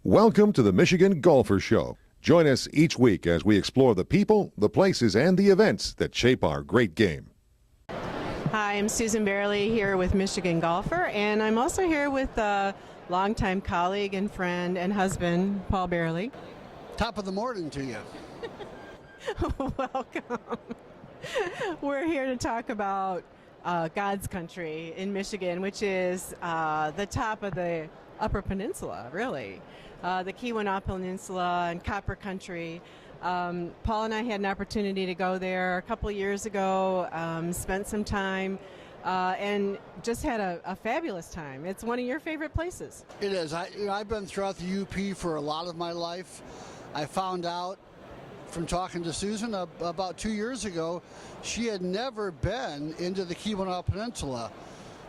Welcome to the Michigan Golfer Show. Join us each week as we explore the people, the places, and the events that shape our great game. Hi, I'm Susan Bairley here with Michigan Golfer, and I'm also here with a longtime colleague and friend and husband, Paul Bairley. Top of the morning to you. Welcome. We're here to talk about God's country in Michigan, which is the top of the Upper Peninsula, really. The Keweenaw Peninsula and Copper Country. Paul and I had an opportunity to go there a couple of years ago, spent some time, and just had a fabulous time. It's one of your favorite places. It is. I've been throughout the UP for a lot of my life. I found out from talking to Susan about 2 years ago, she had never been into the Keweenaw Peninsula.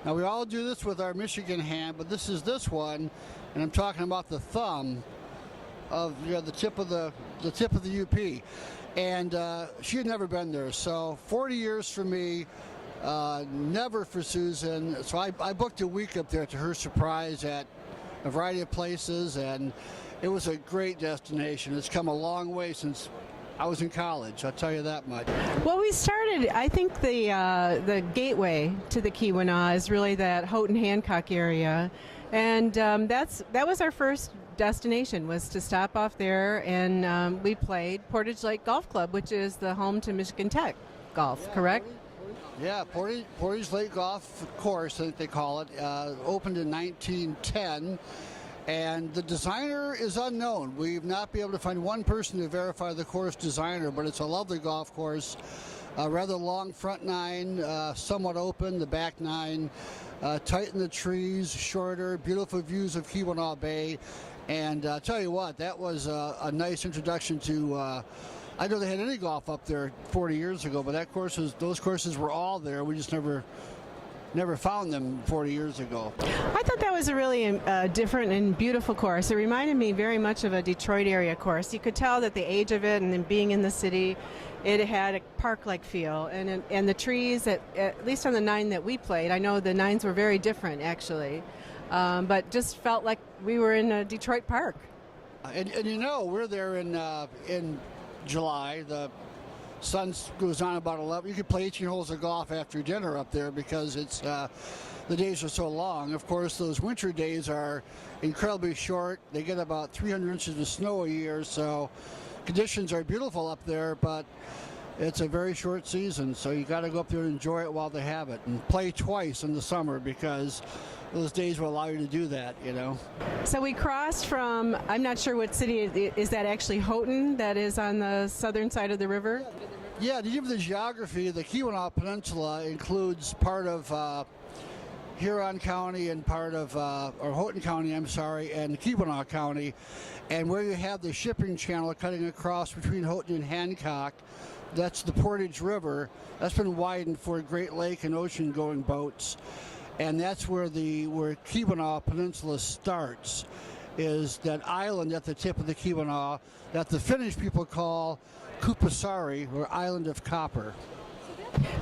Now, we all do this with our Michigan hand, but this is this one, and I'm talking about the thumb of the tip of the UP, and she had never been there. So 40 years for me, never for Susan. So I booked a week up there to her surprise at a variety of places, and it was a great destination. It's come a long way since I was in college, I'll tell you that much. Well, we started, I think the gateway to the Keweenaw is really that Houghton-Hancock area, and that was our first destination, was to stop off there, and we played Portage Lake Golf Club, which is the home to Michigan Tech golf, correct? Portage Lake Golf Course, I think they call it, opened in 1910. And the designer is unknown. We've not been able to find one person to verify the course designer, but it's a lovely golf course. Rather long front nine, somewhat open, the back nine, tight in the trees, shorter, beautiful views of Keweenaw Bay. And I'll tell you what, that was a nice introduction to, I know they had any golf up there 40 years ago, but those courses were all there. We just never found them 40 years ago. I thought that was a really different and beautiful course. It reminded me very much of a Detroit area course. You could tell that the age of it and then being in the city, it had a park-like feel. And the trees, at least on the nine that we played, I know the nines were very different actually, but just felt like we were in a Detroit park. And we're there in July. The sun goes on about 11. You could play 18 holes of golf after dinner up there because it's the days are so long. Of course, those winter days are incredibly short. They get about 300 inches of snow a year, so conditions are beautiful up there, but it's a very short season, so you got to go up there and enjoy it while they have it, and play twice in the summer because those days will allow you to do that, So we crossed from, I'm not sure what city, is that actually Houghton, that is on the southern side of the river? Yeah, to give you the geography, the Keweenaw Peninsula includes part of Huron County and part of, or Houghton County, I'm sorry, and Keweenaw County. And where you have the shipping channel cutting across between Houghton and Hancock, that's the Portage River. That's been widened for Great Lake and ocean-going boats. And that's where Keweenaw Peninsula starts, is that island at the tip of the Keweenaw that the Finnish people call Kupasari, or Island of Copper.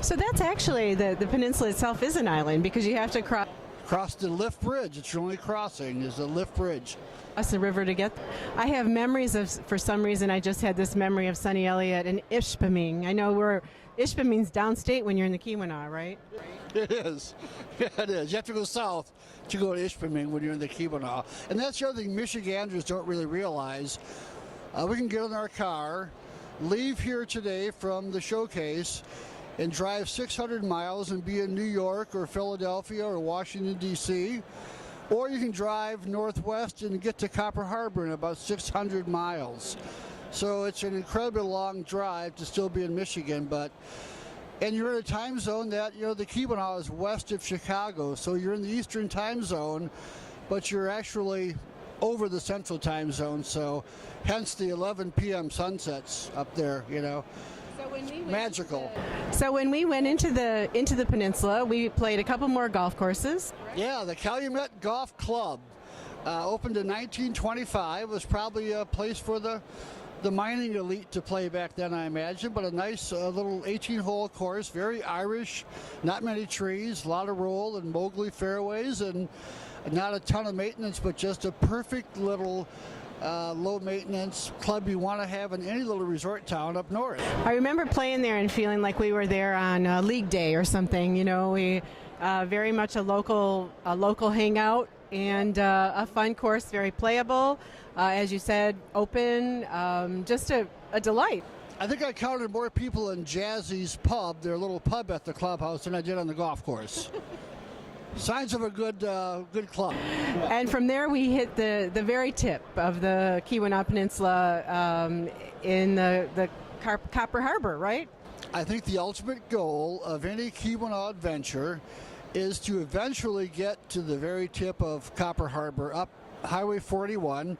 So that's actually, the peninsula itself is an island because you have to cross the lift bridge. It's your only crossing is the lift bridge. Cross the river to get. I have memories of, for some reason, I just had this memory of Sonny Elliott and Ishpeming. I know Ishpeming's downstate when you're in the Keweenaw, right? It is. Yeah, it is. You have to go south to go to Ishpeming when you're in the Keweenaw. And that's the other thing Michiganders don't really realize. We can get in our car, leave here today from the showcase, and drive 600 miles and be in New York or Philadelphia or Washington, D.C., or you can drive northwest and get to Copper Harbor in about 600 miles. So it's an incredibly long drive to still be in Michigan, and you're in a time zone that, the Keweenaw is west of Chicago, so you're in the Eastern time zone, but you're actually over the Central time zone, so hence the 11 p.m. sunsets up there, So magical. So when we went into the peninsula, we played a couple more golf courses. Yeah, the Calumet Golf Club opened in 1925. Was probably a place for the mining elite to play back then, I imagine, but a nice little 18-hole course, very Irish, not many trees, a lot of roll and Mowgli fairways, and not a ton of maintenance, but just a perfect little low maintenance club you want to have in any little resort town up north. I remember playing there and feeling like we were there on League Day or something. You know, we very much a local hangout and a fun course, very playable. As you said, open, just a delight. I think I counted more people in Jazzy's pub, their little pub at the clubhouse, than I did on the golf course. Signs of a good club. And from there we hit the very tip of the Keweenaw Peninsula in the Copper Harbor, right? I think the ultimate goal of any Keweenaw adventure is to eventually get to the very tip of Copper Harbor, up Highway 41.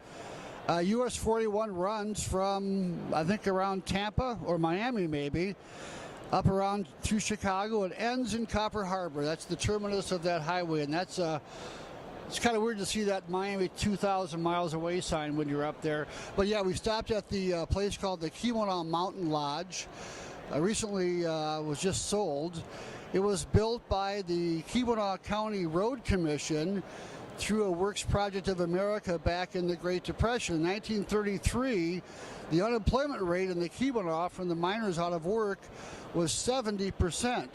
US 41 runs from, I think, around Tampa or Miami maybe, up around through Chicago and ends in Copper Harbor. That's the terminus of that highway, and that's it's kind of weird to see that Miami 2,000 miles away sign when you're up there. But yeah, we stopped at the place called the Keweenaw Mountain Lodge. Recently was just sold. It was built by the Keweenaw County Road Commission through a Works Project of America back in the Great Depression. In 1933, the unemployment rate in the Keweenaw from the miners out of work was 70%.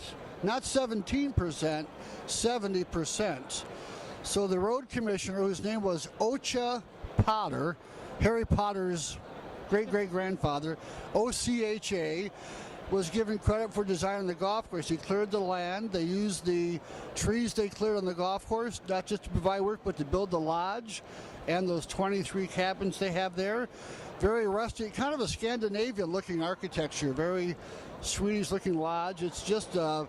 Not 17%, 70%. So the road commissioner, whose name was Ocha Potter, Harry Potter's great-great-grandfather, OCHA, was given credit for designing the golf course. He cleared the land. They used the trees they cleared on the golf course, not just to provide work, but to build the lodge and those 23 cabins they have there. Very rustic, kind of a Scandinavian-looking architecture, very Swedish-looking lodge. It's just a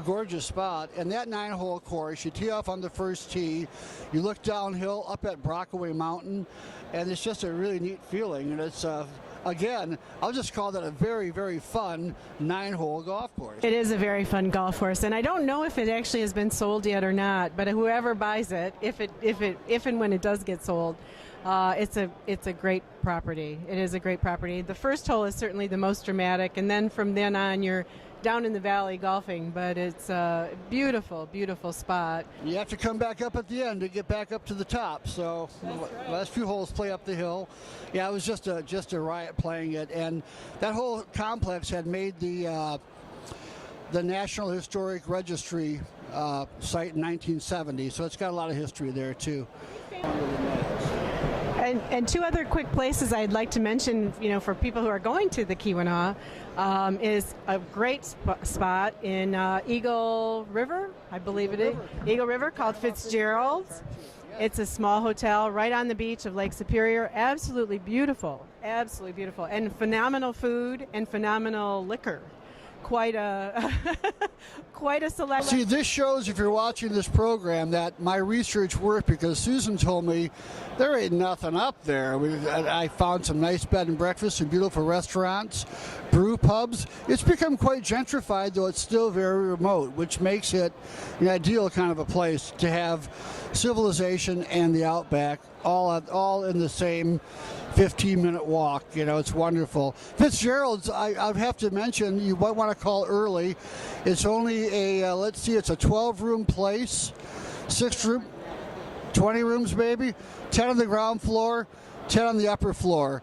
gorgeous spot. And that 9-hole course, you tee off on the first tee, you look downhill up at Brockaway Mountain, and it's just a really neat feeling. And it's again, I'll just call that a very, very fun 9-hole golf course. It is a very fun golf course, and I don't know if it actually has been sold yet or not. But whoever buys it, if and when it does get sold, it's a great property. It is a great property. The first hole is certainly the most dramatic, and then from then on, you're down in the valley golfing. But it's a beautiful, beautiful spot. You have to come back up at the end to get back up to the top. So right. Last few holes play up the hill. Yeah, it was just a riot playing it, and that whole complex had made the National Historic Registry site in 1970. So it's got a lot of history there too. And two other quick places I'd like to mention, you know, for people who are going to the Keweenaw, is a great spot in Eagle River, I believe it is. Eagle River, called Fitzgerald's. It's a small hotel right on the beach of Lake Superior. Absolutely beautiful, and phenomenal food and phenomenal liquor. Quite a selection. See, this shows, if you're watching this program, that my research worked, because Susan told me there ain't nothing up there. I found some nice bed and breakfast, some beautiful restaurants, brew pubs. It's become quite gentrified, though it's still very remote, which makes it an ideal kind of a place to have civilization and the outback all in the same 15-minute walk. You know, it's wonderful. Fitzgerald's, I'd have to mention, you might want to call early. It's only it's a 12-room place, 6-room, 20 rooms maybe, 10 on the ground floor, 10 on the upper floor.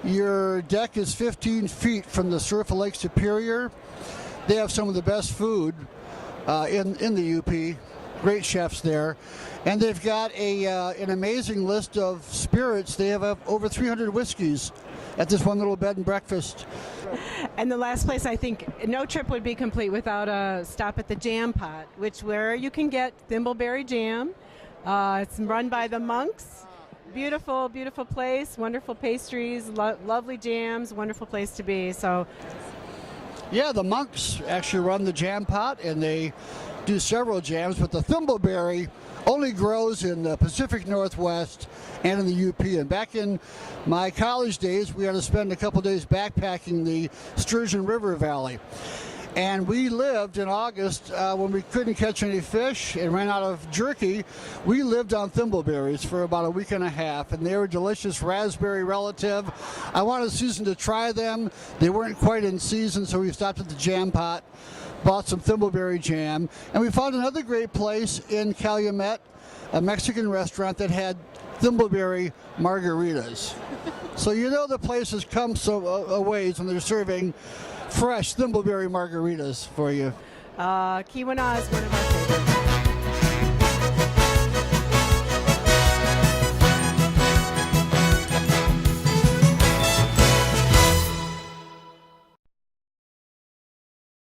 Your deck is 15 feet from the surf of Lake Superior. They have some of the best food in the UP. Great chefs there. And they've got an amazing list of spirits. They have over 300 whiskeys at this one little bed and breakfast. And the last place, I think no trip would be complete without a stop at the Jam Pot, where you can get thimbleberry jam. It's run by the monks. Beautiful, beautiful place, wonderful pastries, lovely jams, wonderful place to be. So, yeah, the monks actually run the Jam Pot, and they do several jams, but the thimbleberry only grows in the Pacific Northwest and in the UP. And back in my college days, we had to spend a couple days backpacking the Sturgeon River Valley. And we lived in August when we couldn't catch any fish and ran out of jerky. We lived on thimbleberries for about a week and a half, and they were delicious, raspberry relative. I wanted Susan to try them. They weren't quite in season, so we stopped at the Jam Pot, bought some thimbleberry jam, and we found another great place in Calumet, a Mexican restaurant that had thimbleberry margaritas. So you know the place has come a ways when they're serving fresh thimbleberry margaritas for you. Keweenaw is one of our